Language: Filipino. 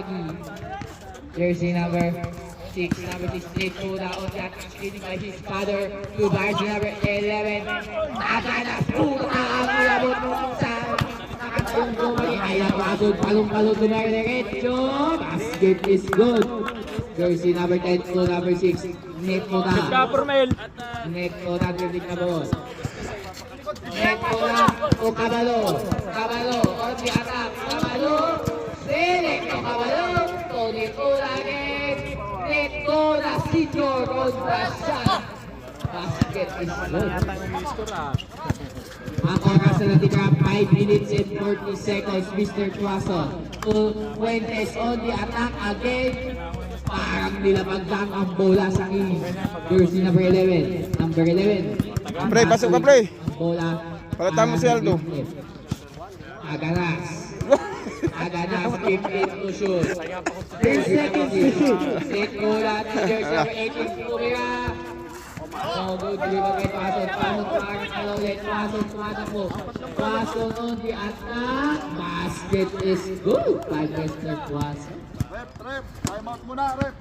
Agi. Jersey number 6, Nate Moda on the attack, leading by his father to jersey number 11. Naganas puta ang ilabot mo sa nakatayong gumali. Ayan, palong-palong dumiretso. Basket is good. Jersey number 10 to number 6, Nate Moda. Nate Moda, dribbling na ball. Nate Moda o Cabalo on the attack. Cabalo, select o Cabalo. Tony Moda again. Nate Moda, senior on the shot. Basket is good. Ang oras na natira, 5 minutes and 40 seconds, Mr. Tuason. Fuentes on the attack again. Parang nilabagdang ang bola sa akin. Jersey number 11. Number 11. Pre, pasok ka pre. Ang bola. Palitan mo si Aldo. Aganas. Aganas, 15 to shoot. 10 seconds to shoot. Take bola to jersey number 18. Kumira. Oh, good deliver kay Tuason. Tuason on the attack. Basket is good by Mr. Tuason. Rep, time out muna, rep.